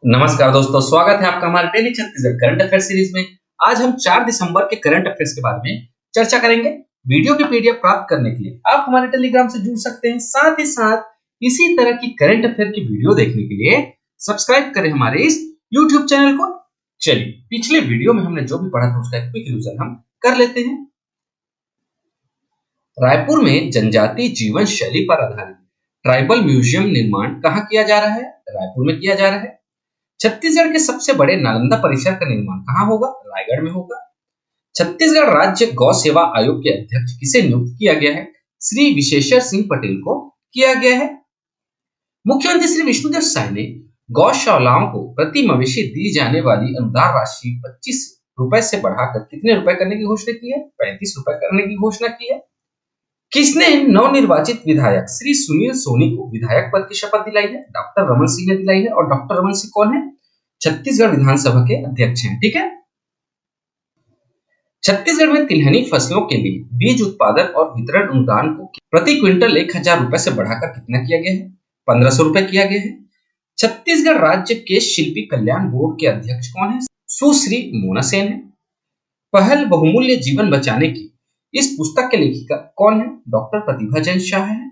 नमस्कार दोस्तों, स्वागत है आपका हमारे daily Chhattisgarh current affair series में। आज हम 4 दिसंबर के करंट अफेयर्स के बारे में चर्चा करेंगे। वीडियो की पीडीएफ प्राप्त करने के लिए आप हमारे टेलीग्राम से जुड़ सकते हैं। साथ ही साथ इसी तरह की करंट अफेयर की वीडियो देखने के लिए सब्सक्राइब करें हमारे इस यूट्यूब चैनल को। चलिए, पिछले वीडियो में हमने जो भी पढ़ा था उसका एक क्विक रिवीजन हम कर लेते हैं। रायपुर में जनजातीय जीवन शैली पर आधारित ट्राइबल म्यूजियम निर्माण कहाँ किया जा रहा है? रायपुर में किया जा रहा है। छत्तीसगढ़ के सबसे बड़े नालंदा परिसर का निर्माण कहाँ होगा? रायगढ़ में होगा। छत्तीसगढ़ राज्य गौ सेवा आयोग के अध्यक्ष किसे नियुक्त किया गया है? श्री विशेश्वर सिंह पटेल को किया गया है। मुख्यमंत्री श्री विष्णुदेव साय ने गौशालाओं को प्रति मवेशी दी जाने वाली अनुदान राशि 25 रुपए से बढ़ाकर कितने रुपए करने की घोषणा की है? 35 रुपए करने की घोषणा की है। किसने नवनिर्वाचित विधायक श्री सुनील सोनी को विधायक पद की शपथ दिलाई है? डॉक्टर रमन सिंह ने दिलाई है। और डॉक्टर रमन सिंह कौन है? छत्तीसगढ़ विधानसभा के अध्यक्ष हैं। ठीक है। छत्तीसगढ़ में तिलहनी फसलों के लिए बीज उत्पादन और वितरण अनुदान को प्रति क्विंटल 1000 रुपए से बढ़ाकर कितना किया गया है? 1500 रुपए किया गया है। छत्तीसगढ़ राज्य के शिल्पी कल्याण बोर्ड के अध्यक्ष कौन है? सुश्री मोना सेन है। पहल बहुमूल्य जीवन बचाने की इस पुस्तक के लेखिका कौन है? डॉक्टर प्रतिभा जैन शाह है।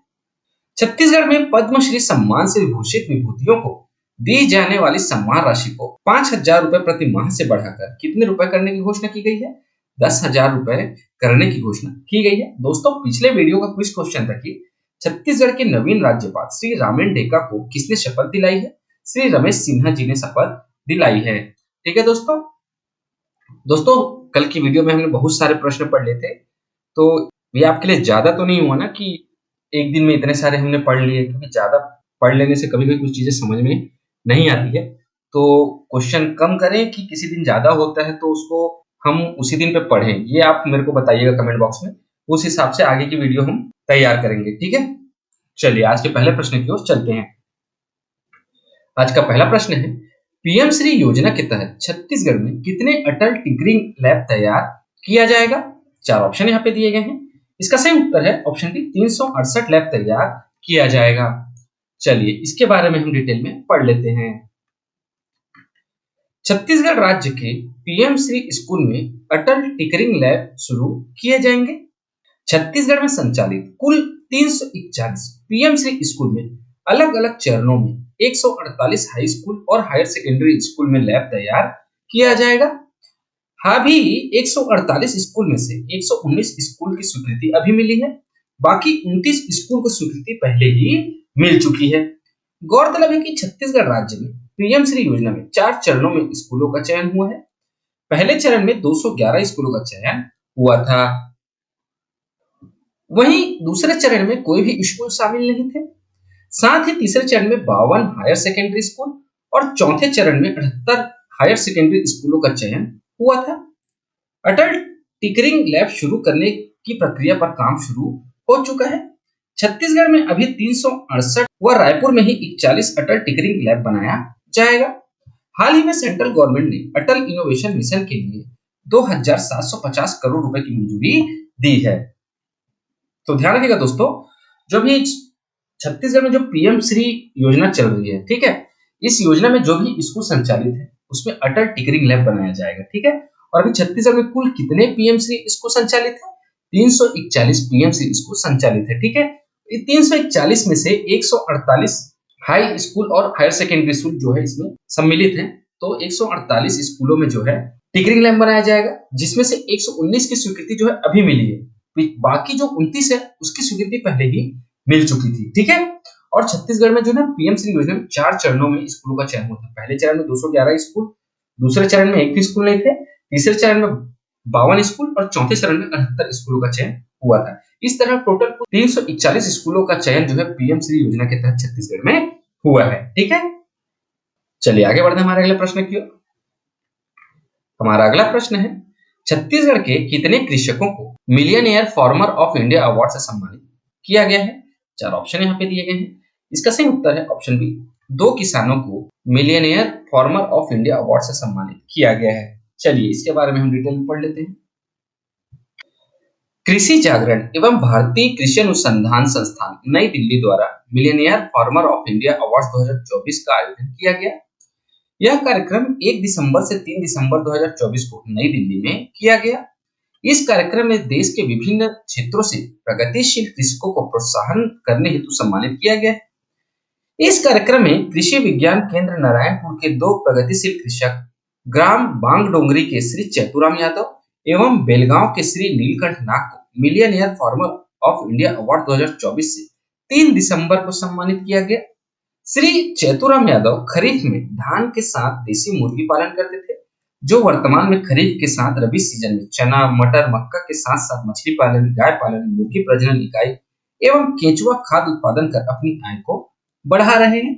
छत्तीसगढ़ में पद्मश्री सम्मान से विभूषित विभूतियों को दी जाने वाली सम्मान राशि को 5000 रुपए प्रति माह से बढ़ाकर कितने रुपए करने की घोषणा की गई है? 10,000 रुपए करने की घोषणा की गई है। दोस्तों, पिछले वीडियो का क्विज क्वेश्चन था कि छत्तीसगढ़ के नवीन राज्यपाल श्री रामेन डेका को किसने शपथ दिलाई है? श्री रमेश सिन्हा जी ने शपथ दिलाई है। ठीक है दोस्तों। कल की वीडियो में हमने बहुत सारे प्रश्न पढ़ लिए थे, तो ये आपके लिए ज्यादा तो नहीं हुआ ना कि एक दिन में इतने सारे हमने पढ़ लिए, क्योंकि ज्यादा पढ़ लेने से कभी कभी कुछ चीजें समझ में नहीं आती है। तो क्वेश्चन कम करें कि किसी दिन ज्यादा होता है तो उसको हम उसी दिन पे पढ़ें, ये आप मेरे को बताइएगा कमेंट बॉक्स में। उस हिसाब से आगे की वीडियो हम तैयार करेंगे। ठीक है। चलिए, आज के पहले प्रश्न की ओर चलते हैं। आज का पहला प्रश्न है, पीएम श्री योजना के तहत छत्तीसगढ़ में कितने अटल टिंकरिंग लैब तैयार किया जाएगा? 4 ऑप्शन यहाँ पे दिए गए हैं। इसका सही उत्तर है ऑप्शन डी, 368 लैब तैयार किया जाएगा। चलिए, इसके बारे में हम डिटेल में पढ़ लेते हैं। छत्तीसगढ़ राज्य के पीएम श्री स्कूल में अटल टिंकरिंग लैब शुरू किए जाएंगे। छत्तीसगढ़ में संचालित कुल 341 पीएम श्री स्कूल में अलग अलग चरणों में 148 हाई स्कूल और हायर सेकेंडरी स्कूल में लैब तैयार किया जाएगा। अभी 148 स्कूल में से 119 स्कूल की स्वीकृति अभी मिली है, बाकी 29 स्कूल को स्वीकृति पहले ही मिल चुकी है। गौरतलब है कि छत्तीसगढ़ राज्य में पीएम श्री योजना में 4 चरणों में स्कूलों का चयन हुआ है। पहले चरण में 211 स्कूलों का चयन हुआ था, वहीं दूसरे चरण में कोई भी स्कूल शामिल नहीं थे। साथ ही तीसरे चरण में 52 हायर सेकेंडरी स्कूल और चौथे चरण में 78 हायर सेकेंडरी स्कूलों का चयन हुआ था। अटल टिंकरिंग लैब शुरू करने की प्रक्रिया पर काम शुरू हो चुका है। छत्तीसगढ़ में अभी 368 व रायपुर में ही 41 अटल टिंकरिंग लैब बनाया जाएगा। हाल ही में सेंट्रल गवर्नमेंट ने अटल इनोवेशन मिशन के लिए 2750 करोड़ रुपए की मंजूरी दी है। तो ध्यान रखिएगा दोस्तों, जो भी छत्तीसगढ़ में जो पीएम श्री योजना चल रही है, ठीक है, इस योजना में जो भी स्कूल संचालित है उसमें अटल टिंकरिंग लैब बनाया जाएगा। ठीक है। और अभी छत्तीसगढ़ में कुल कितने पीएम श्री स्कूल संचालित है? 341 पीएम श्री स्कूल संचालित है। ठीक है। 341 में से 148 हाई स्कूल और हायर सेकेंडरी स्कूल जो है इसमें सम्मिलित है। तो 148 स्कूलों में जो है टिंकरिंग लैब बनाया जाएगा, जिसमें से 119 की स्वीकृति जो है अभी मिली है, बाकी जो 29 है उसकी स्वीकृति पहले ही मिल चुकी थी। ठीक है। और छत्तीसगढ़ में जो ना पीएम श्री योजना में 4 चरणों में स्कूलों का चयन होता है। पहले चरण में 211 स्कूल, दूसरे चरण में एक भी स्कूल नहीं थे, तीसरे चरण में 52 स्कूल और चौथे चरण में 78 स्कूलों का चयन हुआ था। इस तरह टोटल 341 स्कूलों का चयन जो है पीएम श्री योजना के तहत छत्तीसगढ़ में हुआ है। ठीक है। चलिए आगे बढ़ते हैं हमारे अगले प्रश्न की ओर। हमारा अगला प्रश्न है, छत्तीसगढ़ के कितने कृषकों को millionaire farmer of India award से सम्मानित किया गया है? 4 ऑप्शन यहाँ पे दिए गए हैं। इसका सही उत्तर है ऑप्शन बी, 2 किसानों को millionaire farmer of India award से सम्मानित किया गया है। चलिए, इसके बारे में हम डिटेल में पढ़ लेते हैं। कृषि जागरण एवं भारतीय कृषि अनुसंधान संस्थान नई दिल्ली द्वारा millionaire farmer of India award 2024 का आयोजन किया गया। यह कार्यक्रम 1 दिसंबर से 3 दिसंबर 2024 को नई दिल्ली में किया गया। इस कार्यक्रम में देश के विभिन्न क्षेत्रों से प्रगतिशील कृषकों को प्रोत्साहन करने हेतु सम्मानित किया गया। इस कार्यक्रम में कृषि विज्ञान केंद्र नारायणपुर के दो प्रगतिशील कृषक ग्राम बांगडोंगरी के श्री चैतुराम यादव एवं बेलगांव के श्री नीलकंठ नाग को millionaire farmer of India award 2024 से 3 दिसंबर को सम्मानित किया गया। श्री चैतुराम यादव खरीफ में धान के साथ देसी मुर्गी पालन करते थे, जो वर्तमान में खरीफ के साथ रबी सीजन में चना, मटर, मक्का के साथ साथ मछली पालन, गाय पालन, मुर्गी प्रजनन इकाई एवं केंचुआ खाद उत्पादन कर अपनी आय को बढ़ा रहे हैं।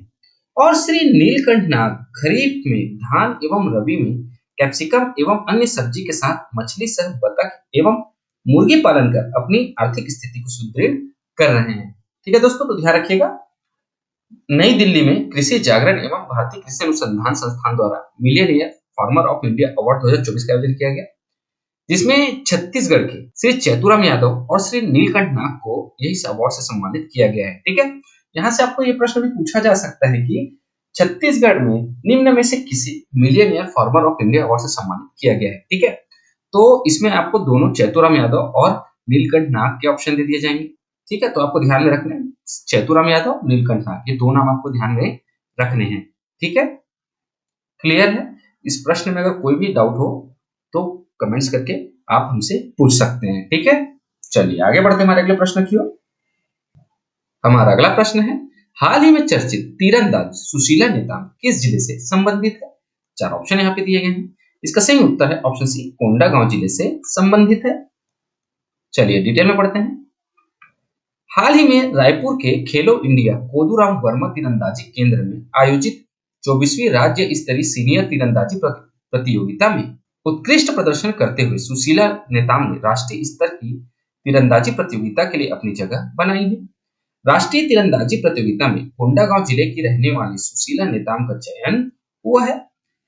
और श्री नीलकंठ नाग खरीफ में धान एवं रबी में कैप्सिकम एवं अन्य सब्जी के साथ मछली सह बतख एवं मुर्गी पालन कर अपनी आर्थिक स्थिति को सुदृढ़ कर रहे हैं। ठीक है दोस्तों, तो ध्यान रखिएगा, नई दिल्ली में कृषि जागरण एवं भारतीय कृषि अनुसंधान संस्थान द्वारा millionaire farmer of India award 2024 का आयोजन किया गया, जिसमें छत्तीसगढ़ के श्री चैतुराम यादव और श्री नीलकंठ नाग को इस अवार्ड से सम्मानित किया गया है। ठीक है, यहाँ से आपको ये प्रश्न भी पूछा जा सकता है कि छत्तीसगढ़ में निम्न में से किसी millionaire farmer of India award से सम्मानित किया गया है। ठीक है, तो इसमें आपको दोनों चैतुराम यादव और नीलकंठ नाग के ऑप्शन दे दिए जाएंगे। ठीक है, तो आपको ध्यान में रखना है चैतुराम यादव, नीलकंठ नाग, ये दो नाम आपको ध्यान में रखने हैं। ठीक है, क्लियर है? इस प्रश्न में अगर कोई भी डाउट हो तो कमेंट्स करके आप हमसे पूछ सकते हैं। ठीक है, चलिए आगे बढ़ते हमारे अगले प्रश्न की ओर। हमारा अगला प्रश्न है, हाल ही में चर्चित तीरंदाज सुशीला नेताम किस जिले से संबंधित है? चार ऑप्शन यहाँ पे दिए गए हैं। इसका सही उत्तर है ऑप्शन सी, कोंडागांव जिले से संबंधित है। चलिए डिटेल में पढ़ते हैं। हाल ही में रायपुर के खेलो इंडिया कोदूराम वर्मा तीरंदाजी केंद्र में आयोजित 24वीं राज्य स्तरीय सीनियर तीरंदाजी प्रतियोगिता में उत्कृष्ट प्रदर्शन करते हुए सुशीला नेताम ने राष्ट्रीय स्तर की तीरंदाजी प्रतियोगिता के लिए अपनी जगह बनाई है। राष्ट्रीय तीरंदाजी प्रतियोगिता में कोंडागांव जिले की रहने वाली सुशीला नेताम का चयन हुआ है।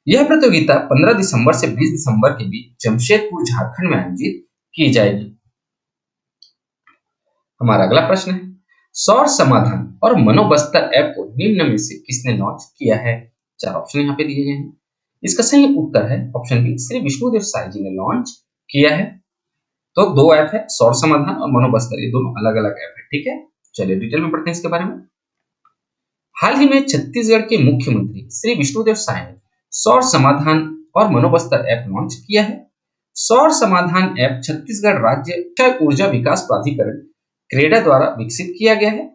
यह प्रतियोगिता 15 दिसंबर से 20 दिसंबर के बीच जमशेदपुर, झारखंड में आयोजित की जाएगी। हमारा अगला प्रश्न है, सौर समाधान और मनोबस्तर ऐप को निम्न में से किसने लॉन्च किया है? चार ऑप्शन यहाँ पे दिए गए हैं। इसका सही उत्तर है ऑप्शन बी, श्री विष्णुदेव साई जी ने लॉन्च किया है। तो दो ऐप है, सौर समाधान और मनोबस्तर, ये दोनों अलग अलग ऐप है। ठीक है, चलिए डिटेल में पढ़ते हैं इसके बारे में। हाल ही में छत्तीसगढ़ के मुख्यमंत्री श्री विष्णुदेव साय ने सौर समाधान और मनोबस्तर ऐप लॉन्च किया है। सौर समाधान ऐप छत्तीसगढ़ राज्य ऊर्जा विकास प्राधिकरण क्रेडा द्वारा विकसित किया गया है।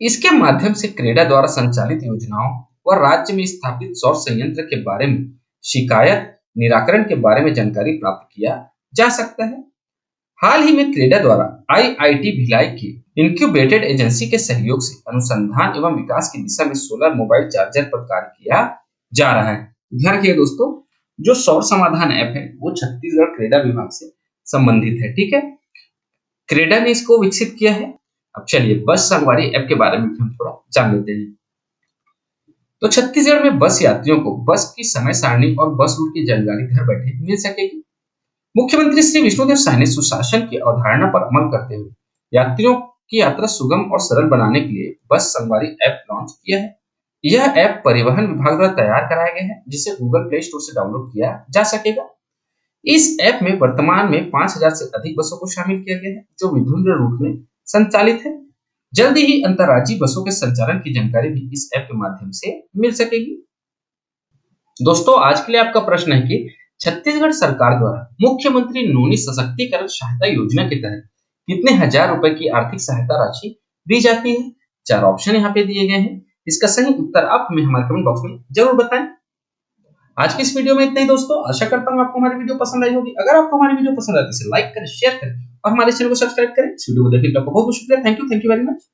इसके माध्यम से क्रेडा द्वारा संचालित योजनाओं व राज्य में स्थापित सौर संयंत्र के बारे में शिकायत निराकरण के बारे में जानकारी प्राप्त किया जा सकता है। हाल ही में क्रेडा द्वारा आईआईटी भिलाई की इंक्यूबेटेड एजेंसी के सहयोग से अनुसंधान एवं विकास की दिशा में सोलर मोबाइल चार्जर पर कार्य किया जा रहा है। ध्यान रखिए दोस्तों, जो सौर समाधान ऐप है वो छत्तीसगढ़ क्रेडा विभाग से संबंधित है। ठीक है, क्रेडा ने इसको विकसित किया है। अब चलिए बस संगवारी ऐप के बारे में हम थोड़ा जान लेते हैं। तो छत्तीसगढ़ में बस यात्रियों को बस की समय सारणी और बस रूट की जानकारी घर बैठे मिल सकेगी। मुख्यमंत्री श्री विष्णुदेव साय ने सुशासन की अवधारणा पर अमल करते हुए यात्रियों की यात्रा सुगम और सरल बनाने के लिए बस संगवारी ऐप लॉन्च किया है। यह ऐप परिवहन विभाग द्वारा तैयार कराया गया है, जिसे गूगल प्ले स्टोर से डाउनलोड किया जा सकेगा। इस ऐप में वर्तमान में 5000 से अधिक बसों को शामिल किया गया है, जो विभिन्न रूट में संचालित है। जल्द ही अंतर्राज्यीय बसों के संचालन की जानकारी भी इस ऐप के माध्यम से मिल सकेगी। दोस्तों, आज के लिए आपका प्रश्न है कि छत्तीसगढ़ सरकार द्वारा मुख्यमंत्री नोनी सशक्तिकरण सहायता योजना के तहत कितने हजार रुपए की आर्थिक सहायता राशि दी जाती है? चार ऑप्शन यहाँ पे दिए गए हैं। इसका सही उत्तर आप हमें हमारे कमेंट बॉक्स में जरूर बताएं। आज की इस वीडियो में इतना ही दोस्तों। आशा करता हूँ आपको हमारी वीडियो पसंद आई होगी। अगर आपको हमारी वीडियो पसंद आती है तो लाइक करें, शेयर करें और हमारे चैनल को सब्सक्राइब करें। इस वीडियो को देखने के लिए आपको बहुत बहुत शुक्रिया। Thank you very much.